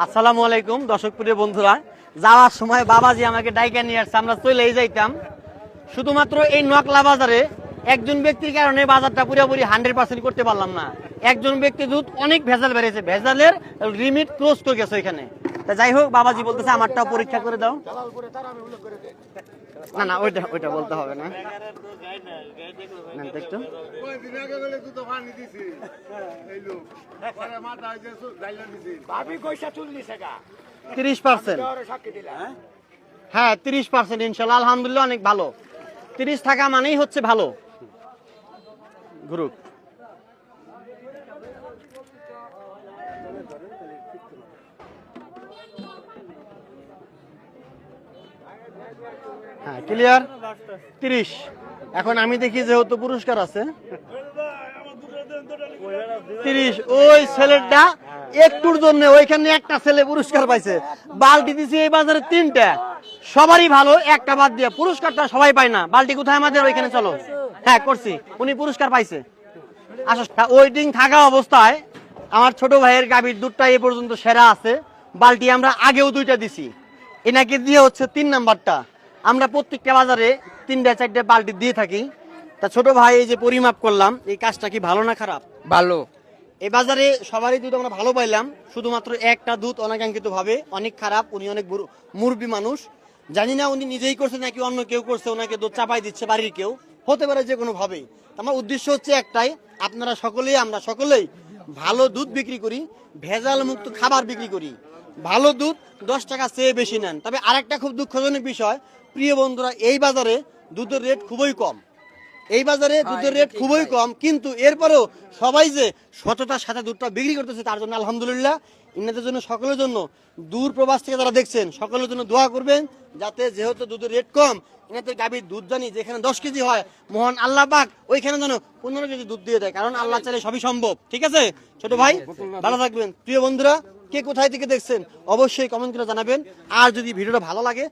আসসালামু আলাইকুম দর্শক প্রিয় বন্ধুরা, যাওয়ার সময় বাবাজি আমাকে ডাইকা নিয়ে আসছে, আমরা চলেই যাইতাম। শুধুমাত্র এই নকলা বাজারে একজন ব্যক্তির কারণে বাজারটা পুরোপুরি 100% করতে পারলাম না। একজন ব্যক্তি দুধ অনেক ভেজাল বেড়েছে, ভেজালের লিমিট ক্লোজ করে গেছে ওইখানে। তা যাই হোক, বাবাজি বলতেছে আমারটাও পরীক্ষা করে দাও। না না, ওইটা ওইটা বলতে হবে না। একটু 30%, হ্যাঁ 30% ইনশাল্লাহ, আলহামদুলিল্লাহ অনেক ভালো। 30 টাকা মানেই হচ্ছে ভালো গ্রুপ। হ্যাঁ ক্লিয়ার 30। এখন আমি দেখি যেহেতু পুরস্কার আছে 30, ওই ছেলেটা একটুর জন্য ওইখানে একটা ছেলে পুরস্কার পাইছে। বালতি দিছে এই বাজারে 3টা, সবারই ভালো, একটা বাদ দিয়ে। পুরস্কারটা সবাই পায় না। বালতি কোথায় আমাদের? ওইখানে চলো। হ্যাঁ করছি, উনি পুরস্কার পাইছে। আসলে ওয়েটিং থাকা অবস্থায় আমার ছোট ভাইয়ের গাভীর দুধটা এ পর্যন্ত সেরা আছে। বালতি আমরা আগেও 2টা দিছি, এনাকে দিয়ে হচ্ছে 3 নাম্বারটা। আমরা প্রত্যেকটা বাজারে 3টা-4টা বালতি দিয়ে থাকি। তা ছোট ভাই এই যে পরিমাপ করলাম, এই কাজটা কি ভালো না খারাপ? ভালো। এই বাজারে সবারই দুধ আমরা ভালো পাইলাম, শুধুমাত্র একটা দুধ অনাকাঙ্ক্ষিত ভাবে অনেক খারাপ। উনি অনেক মুরব্বী মানুষ, জানি না উনি নিজেই করছে নাকি অন্য কেউ করছে, ওনাকে দুধ চাপাই দিচ্ছে বাড়ির কেউ, হতে পারে যে কোনো ভাবে। আমার উদ্দেশ্য হচ্ছে একটাই, আপনারা সকলেই, আমরা সকলেই ভালো দুধ বিক্রি করি, ভেজাল মুক্ত খাবার বিক্রি করি। ভালো দুধ 10 টাকা চেয়ে বেশি নেন। তবে আরেকটা খুব দুঃখজনক বিষয়, প্রিয় বন্ধুরা, এই বাজারে দুধের রেট খুবই কম। এই বাজারে দুধের রেট খুবই কম, কিন্তু এরপরেও সবাই যে সততার সাথে দুধটা বিক্রি করতেছে, তার জন্য আলহামদুলিল্লাহ। ইনাদের জন্য, সকলের জন্য, দূর প্রবাস থেকে যারা দেখছেন সকলের জন্য দোয়া করবেন, যাতে যেহেতু দুধের রেট কম, ইনাদের গাভীর দুধ জানি যেখানে 10 কেজি হয়, মহান আল্লাহ পাক ওইখানে যেন 15 কেজি দুধ দিয়ে দেয়, কারণ আল্লাহ চাইলে সবই সম্ভব। ঠিক আছে ছোট ভাই, ভালো থাকবেন। প্রিয় বন্ধুরা, কে কোথায় থেকে দেখছেন অবশ্যই কমেন্ট করে জানাবেন। আর যদি ভিডিওটা ভালো লাগে